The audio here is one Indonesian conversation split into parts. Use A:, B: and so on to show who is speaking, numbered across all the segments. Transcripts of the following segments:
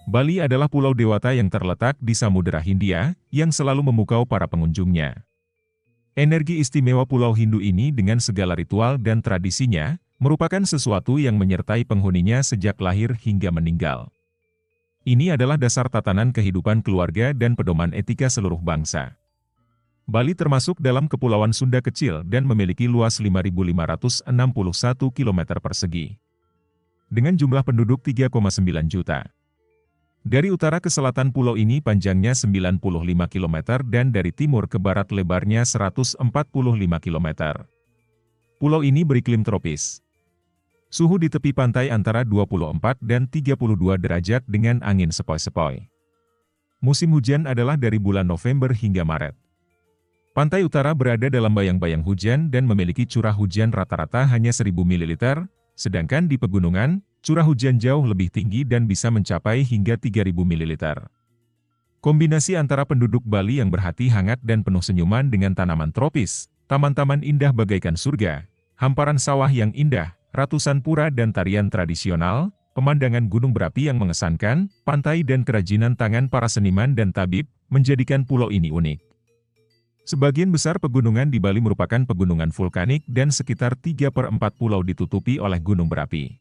A: Bali adalah pulau dewata yang terletak di Samudera Hindia, yang selalu memukau para pengunjungnya. Energi istimewa Pulau Hindu ini dengan segala ritual dan tradisinya, merupakan sesuatu yang menyertai penghuninya sejak lahir hingga meninggal. Ini adalah dasar tatanan kehidupan keluarga dan pedoman etika seluruh bangsa. Bali termasuk dalam Kepulauan Sunda kecil dan memiliki luas 5.561 km persegi. Dengan jumlah penduduk 3,9 juta. Dari utara ke selatan pulau ini panjangnya 95 km dan dari timur ke barat lebarnya 145 km. Pulau ini beriklim tropis. Suhu di tepi pantai antara 24 dan 32 derajat dengan angin sepoi-sepoi. Musim hujan adalah dari bulan November hingga Maret. Pantai utara berada dalam bayang-bayang hujan dan memiliki curah hujan rata-rata hanya 1.000 ml, sedangkan di pegunungan, curah hujan jauh lebih tinggi dan bisa mencapai hingga 3.000 ml. Kombinasi antara penduduk Bali yang berhati hangat dan penuh senyuman dengan tanaman tropis, taman-taman indah bagaikan surga, hamparan sawah yang indah, ratusan pura dan tarian tradisional, pemandangan gunung berapi yang mengesankan, pantai dan kerajinan tangan para seniman dan tabib, menjadikan pulau ini unik. Sebagian besar pegunungan di Bali merupakan pegunungan vulkanik dan sekitar 3/4 pulau ditutupi oleh gunung berapi.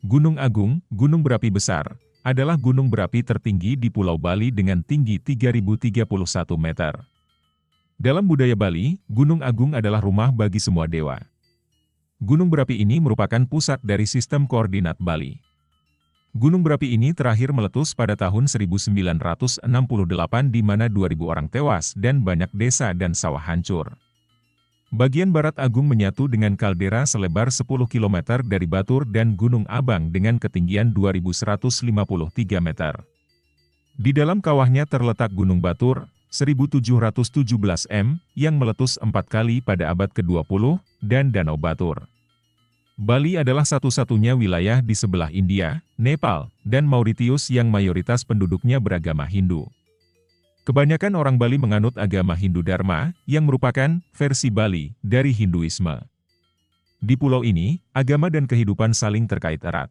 A: Gunung Agung, gunung berapi besar, adalah gunung berapi tertinggi di Pulau Bali dengan tinggi 3.031 meter. Dalam budaya Bali, Gunung Agung adalah rumah bagi semua dewa. Gunung berapi ini merupakan pusat dari sistem koordinat Bali. Gunung berapi ini terakhir meletus pada tahun 1968 di mana 2.000 orang tewas dan banyak desa dan sawah hancur. Bagian barat Agung menyatu dengan kaldera selebar 10 km dari Batur dan Gunung Abang dengan ketinggian 2.153 meter. Di dalam kawahnya terletak Gunung Batur, 1717 m, yang meletus 4 kali pada abad ke-20, dan Danau Batur. Bali adalah satu-satunya wilayah di sebelah India, Nepal, dan Mauritius yang mayoritas penduduknya beragama Hindu. Kebanyakan orang Bali menganut agama Hindu Dharma, yang merupakan versi Bali dari Hinduisme. Di pulau ini, agama dan kehidupan saling terkait erat.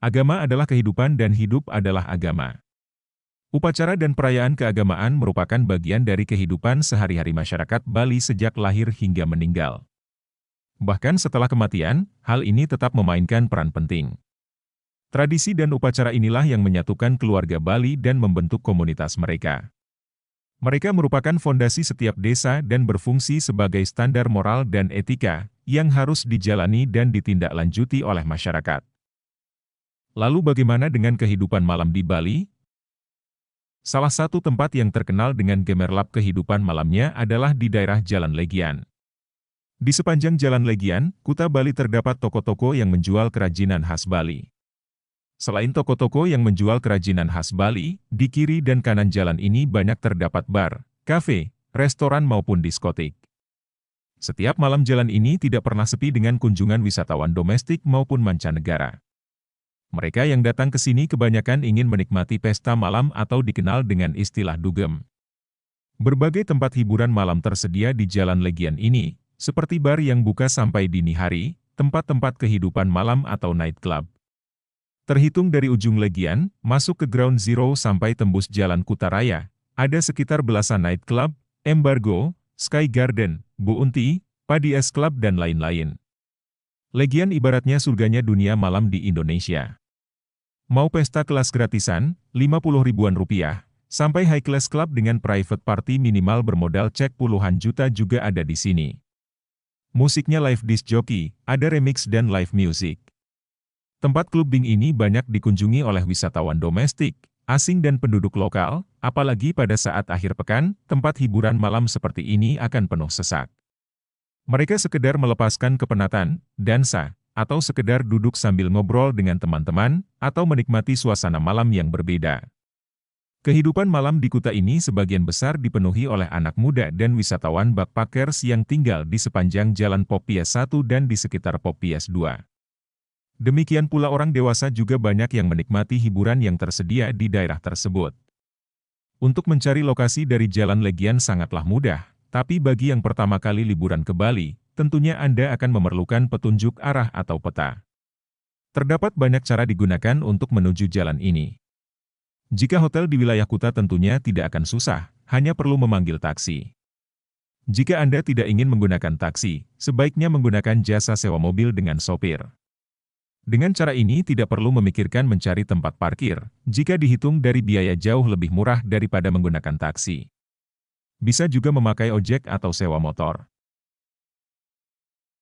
A: Agama adalah kehidupan dan hidup adalah agama. Upacara dan perayaan keagamaan merupakan bagian dari kehidupan sehari-hari masyarakat Bali sejak lahir hingga meninggal. Bahkan setelah kematian, hal ini tetap memainkan peran penting. Tradisi dan upacara inilah yang menyatukan keluarga Bali dan membentuk komunitas mereka. Mereka merupakan fondasi setiap desa dan berfungsi sebagai standar moral dan etika yang harus dijalani dan ditindaklanjuti oleh masyarakat. Lalu bagaimana dengan kehidupan malam di Bali? Salah satu tempat yang terkenal dengan gemerlap kehidupan malamnya adalah di daerah Jalan Legian. Di sepanjang Jalan Legian, Kuta Bali terdapat toko-toko yang menjual kerajinan khas Bali. Selain toko-toko yang menjual kerajinan khas Bali, di kiri dan kanan jalan ini banyak terdapat bar, kafe, restoran maupun diskotik. Setiap malam jalan ini tidak pernah sepi dengan kunjungan wisatawan domestik maupun mancanegara. Mereka yang datang ke sini kebanyakan ingin menikmati pesta malam atau dikenal dengan istilah dugem. Berbagai tempat hiburan malam tersedia di Jalan Legian ini, seperti bar yang buka sampai dini hari, tempat-tempat kehidupan malam atau nightclub. Terhitung dari ujung Legian, masuk ke Ground Zero sampai tembus Jalan Kutaraya, ada sekitar belasan nightclub, Embargo, Sky Garden, Bu Unti, Padi Es Club dan lain-lain. Legian ibaratnya surganya dunia malam di Indonesia. Mau pesta kelas gratisan, 50 ribuan rupiah, sampai high class club dengan private party minimal bermodal cek puluhan juta juga ada di sini. Musiknya live disc jockey, ada remix dan live music. Tempat clubbing ini banyak dikunjungi oleh wisatawan domestik, asing dan penduduk lokal, apalagi pada saat akhir pekan, tempat hiburan malam seperti ini akan penuh sesak. Mereka sekedar melepaskan kepenatan, dansa, atau sekedar duduk sambil ngobrol dengan teman-teman, atau menikmati suasana malam yang berbeda. Kehidupan malam di Kuta ini sebagian besar dipenuhi oleh anak muda dan wisatawan backpackers yang tinggal di sepanjang Jalan Poppies 1 dan di sekitar Poppies 2. Demikian pula orang dewasa juga banyak yang menikmati hiburan yang tersedia di daerah tersebut. Untuk mencari lokasi dari Jalan Legian sangatlah mudah, tapi bagi yang pertama kali liburan ke Bali, tentunya Anda akan memerlukan petunjuk arah atau peta. Terdapat banyak cara digunakan untuk menuju jalan ini. Jika hotel di wilayah kota tentunya tidak akan susah, hanya perlu memanggil taksi. Jika Anda tidak ingin menggunakan taksi, sebaiknya menggunakan jasa sewa mobil dengan sopir. Dengan cara ini tidak perlu memikirkan mencari tempat parkir, jika dihitung dari biaya jauh lebih murah daripada menggunakan taksi. Bisa juga memakai ojek atau sewa motor.